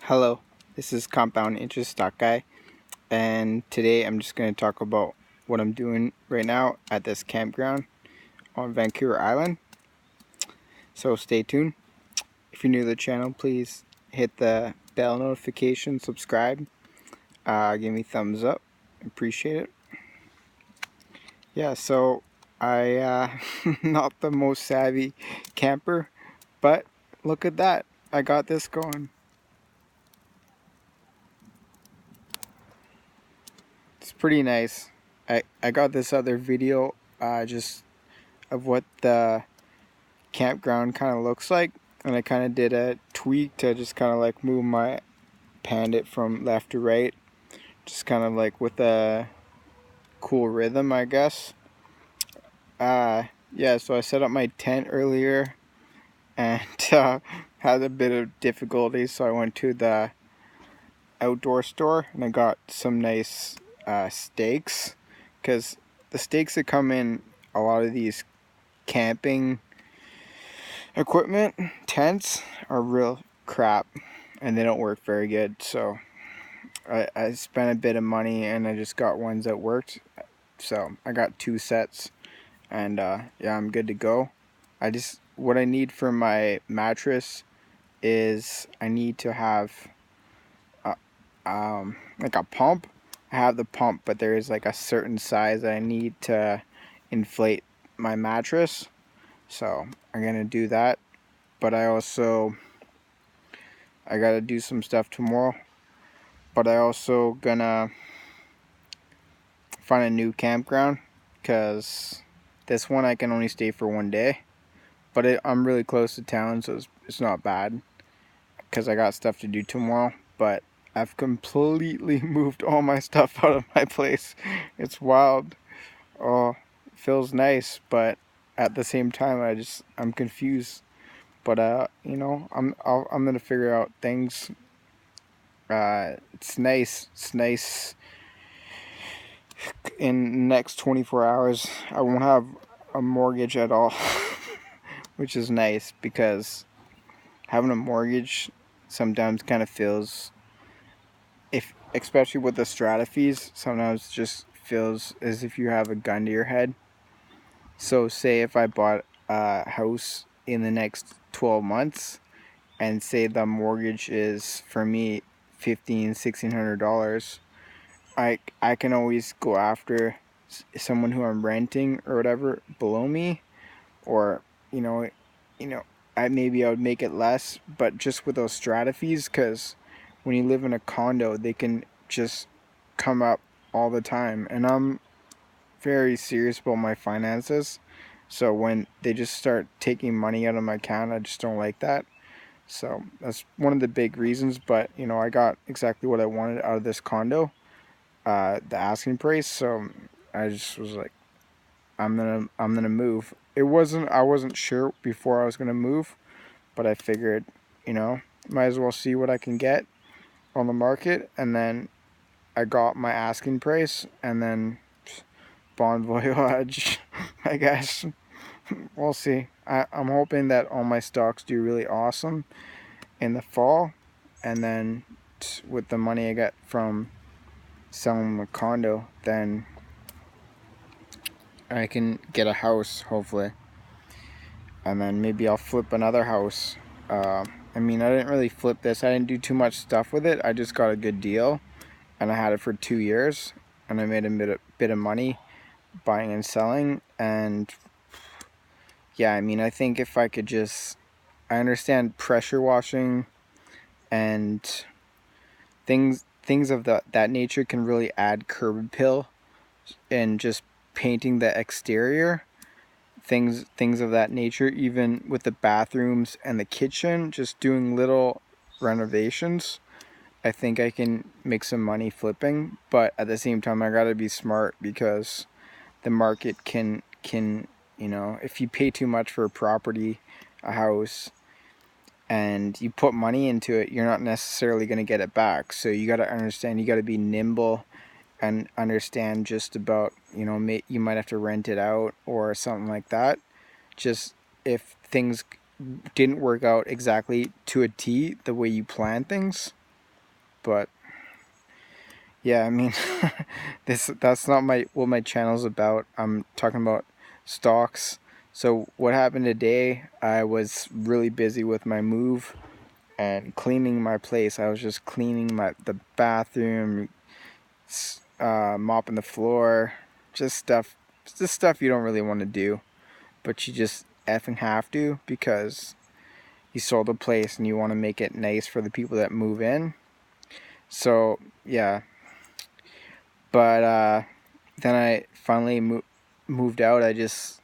Hello, this is Compound Interest Stock Guy, and today I'm just going to talk about what I'm doing right now at this campground on Vancouver Island. So stay tuned. If you're new to the channel, please hit the bell notification, subscribe, give me thumbs up, appreciate it. Yeah, so I not the most savvy camper, but look at that, I got this going. It's pretty nice. I got this other video just of what the campground kind of looks like, and I kind of did a tweak to just kind of like move my pandit from left to right, just kind of like with a cool rhythm, I guess. Yeah, so I set up my tent earlier and had a bit of difficulty, so I went to the outdoor store and I got some nice steaks, because the steaks that come in a lot of these camping equipment tents are real crap and they don't work very good. So I spent a bit of money and I just got ones that worked. So I got 2 sets, and yeah, I'm good to go. What I need for my mattress is I need to have like a pump. I have the pump, but there is like a certain size that I need to inflate my mattress. So I'm gonna do that. But I gotta do some stuff tomorrow. But I also gonna find a new campground, because this one I can only stay for 1 day. But I'm really close to town, so it's not bad, because I got stuff to do tomorrow. But I've completely moved all my stuff out of my place. It's wild. Oh, it feels nice, but at the same time I'm confused. But I'm gonna figure out things. It's nice. It's nice. In the next 24 hours, I won't have a mortgage at all, which is nice, because having a mortgage sometimes kind of feels, if especially with the strata fees, sometimes just feels as if you have a gun to your head. So say if I bought a house in the next 12 months, and say the mortgage is for me $1,500-$1,600, I can always go after someone who I'm renting or whatever below me, or you know, you know, I would make it less, but just with those strata fees, because when you live in a condo, they can just come up all the time, and I'm very serious about my finances. So when they just start taking money out of my account, I just don't like that. So that's one of the big reasons. But I got exactly what I wanted out of this condo, the asking price. So I just was like, I'm gonna move. I wasn't sure before I was gonna move, but I figured, might as well see what I can get on the market, and then I got my asking price, and then bon voyage, I guess. We'll see. I'm hoping that all my stocks do really awesome in the fall, and then with the money I get from selling the condo, then I can get a house, hopefully, and then maybe I'll flip another house. I mean, I didn't really flip this. I didn't do too much stuff with it. I just got a good deal, and I had it for 2 years, and I made a bit of money buying and selling. And yeah, I mean, I think if I could I understand pressure washing and things of that nature can really add curb appeal, and just painting the exterior, things of that nature, even with the bathrooms and the kitchen, just doing little renovations. I think I can make some money flipping, but at the same time I gotta be smart, because the market can if you pay too much for a property, a house, and you put money into it, you're not necessarily going to get it back. So you got to understand, you got to be nimble and understand just about, you might have to rent it out or something like that. Just if things didn't work out exactly to a T the way you plan things, But yeah, I mean, that's not what my channel's about. I'm talking about stocks. So what happened today, I was really busy with my move and cleaning my place. I was just cleaning the bathroom, mopping the floor, just stuff you don't really want to do, but you just effing have to because you sold a place and you want to make it nice for the people that move in. So yeah, but then I finally moved out. I just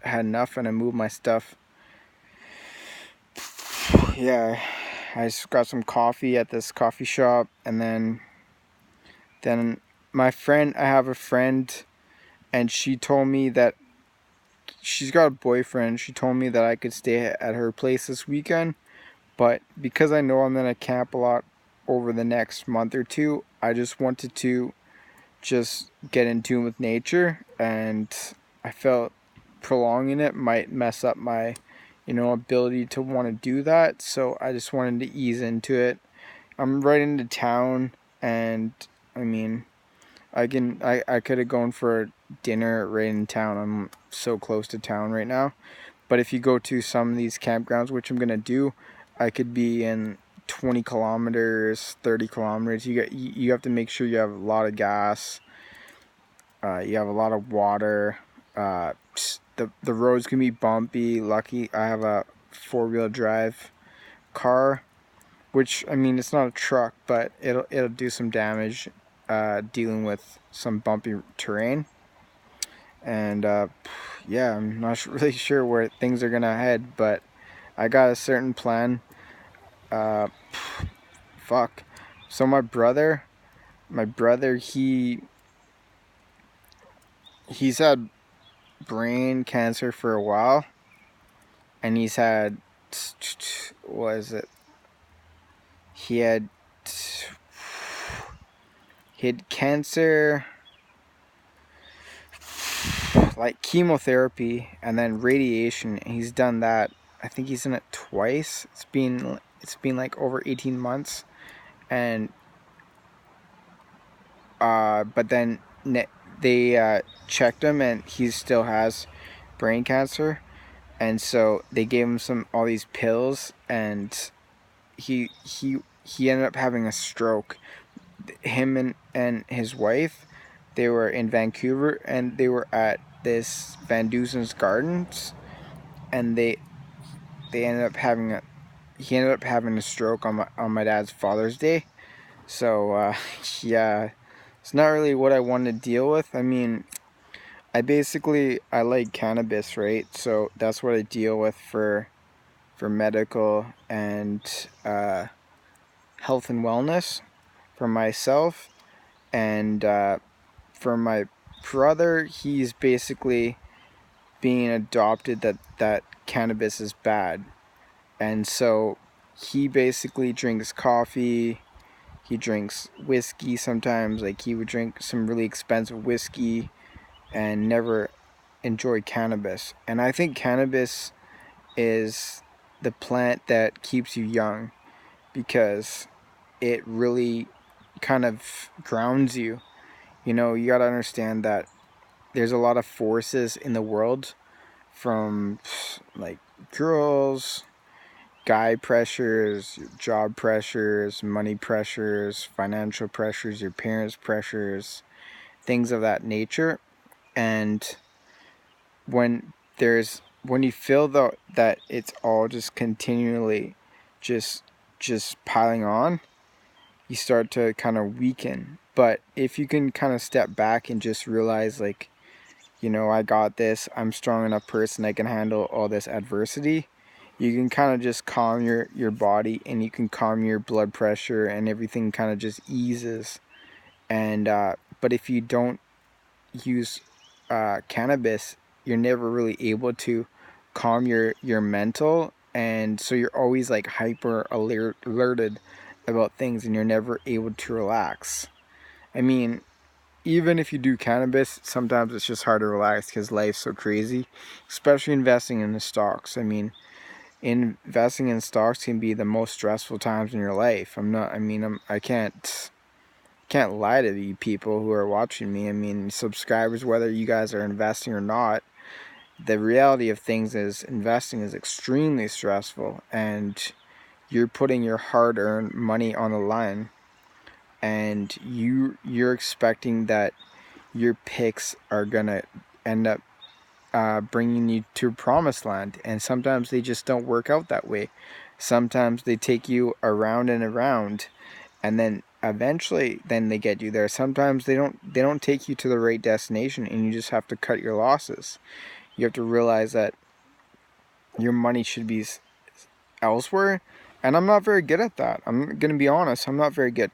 had enough and I moved my stuff. Yeah, I just got some coffee at this coffee shop, and then I have a friend, and she told me that she's got a boyfriend. She told me that I could stay at her place this weekend, but because I know I'm gonna camp a lot over the next month or two, I just wanted to just get in tune with nature, and I felt prolonging it might mess up my ability to want to do that. So I just wanted to ease into it. I'm right into town, and I mean, I could have gone for dinner right in town. I'm so close to town right now. But if you go to some of these campgrounds, which I'm gonna do, I could be in 20 kilometers, 30 kilometers. You have to make sure you have a lot of gas. You have a lot of water. The roads can be bumpy. Lucky I have a 4-wheel drive car, which, I mean, it's not a truck, but it'll do some damage dealing with some bumpy terrain. And yeah, I'm not really sure where things are gonna head, but I got a certain plan. Uh, fuck. So my brother, he's had brain cancer for a while, and he's had, what is it? He had cancer, like chemotherapy, and then radiation. And he's done that. I think he's done it twice. It's been like over 18 months, and but then they checked him, and he still has brain cancer, and so they gave him all these pills, and he ended up having a stroke. Him and his wife, they were in Vancouver, and they were at this Van Dusen's Gardens, and they ended up having he ended up having a stroke on my dad's Father's Day. So yeah, it's not really what I want to deal with. I mean, I like cannabis, right? So that's what I deal with for medical and health and wellness for myself, and for my brother, he's basically being adopted that cannabis is bad, and so he basically drinks coffee. He drinks whiskey sometimes. Like, he would drink some really expensive whiskey and never enjoy cannabis. And I think cannabis is the plant that keeps you young, because it really kind of grounds you. You gotta understand that there's a lot of forces in the world, from like girls, guy pressures, job pressures, money pressures, financial pressures, your parents' pressures, things of that nature. And when you feel that it's all just continually just piling on, you start to kind of weaken. But if you can kind of step back and just realize, like, I got this, I'm a strong enough person, I can handle all this adversity, you can kind of just calm your body, and you can calm your blood pressure, and everything kind of just eases. And but if you don't use cannabis, you're never really able to calm your mental, and so you're always like hyper alerted about things, and you're never able to relax. I mean, even if you do cannabis, sometimes it's just hard to relax because life's so crazy, especially investing in the stocks. I mean, investing in stocks can be the most stressful times in your life. I can't lie to you people who are watching me. I mean, subscribers, whether you guys are investing or not, the reality of things is investing is extremely stressful, and you're putting your hard-earned money on the line, and you're expecting that your picks are gonna end up bringing you to promised land, and sometimes they just don't work out that way. Sometimes they take you around and around, and then eventually then they get you there. Sometimes they don't take you to the right destination, and you just have to cut your losses. You have to realize that your money should be elsewhere, and I'm not very good at that. I'm gonna be honest, I'm not very good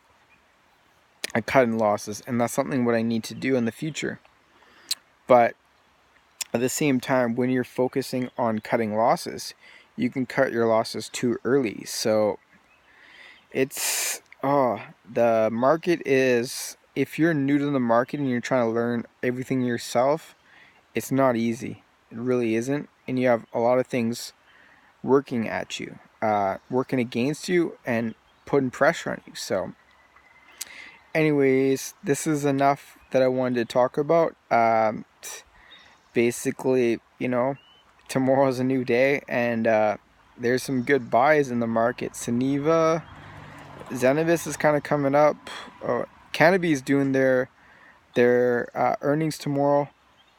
at cutting losses, and that's something what I need to do in the future. But at the same time, when you're focusing on cutting losses, you can cut your losses too early. So the market is, if you're new to the market and you're trying to learn everything yourself, it's not easy. It really isn't. And you have a lot of things working at you, working against you and putting pressure on you. So anyways, this is enough that I wanted to talk about. Basically, tomorrow's a new day, and there's some good buys in the market. Zenabis is kind of coming up. Cannabis doing their earnings tomorrow,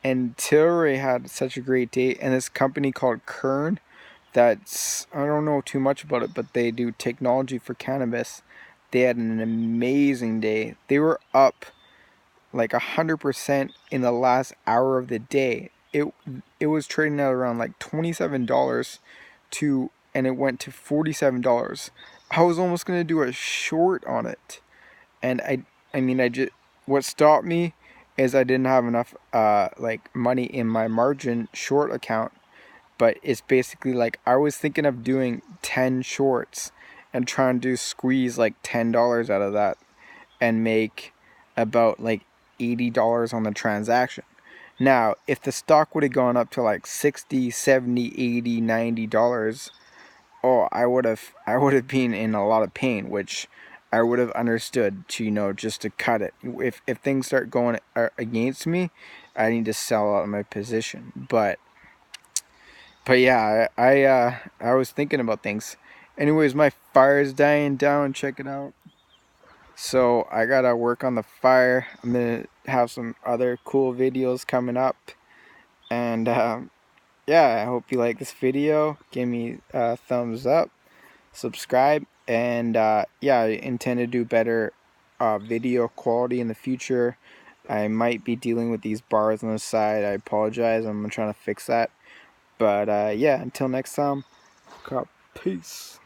and Tilray had such a great day. And this company called Kern, I don't know too much about it, but they do technology for cannabis. They had an amazing day. They were up like 100% in the last hour of the day. It was trading at around like $27 and it went to $47. I was almost gonna do a short on it, and I just, what stopped me is I didn't have enough like money in my margin short account. But it's basically like I was thinking of doing 10 shorts and trying to squeeze like $10 out of that and make about like $80 on the transaction. Now, if the stock would have gone up to like 60, 70, 80, $90, I would have been in a lot of pain, which I would have understood to, just to cut it. If things start going against me, I need to sell out of my position. But yeah, I was thinking about things. Anyways, my fire's dying down. Check it out. So I gotta work on the fire. I'm gonna have some other cool videos coming up, and yeah, I hope you like this video. Give me a thumbs up, subscribe, and yeah, I intend to do better video quality in the future. I might be dealing with these bars on the side. I apologize. I'm trying to fix that. But yeah, until next time, peace.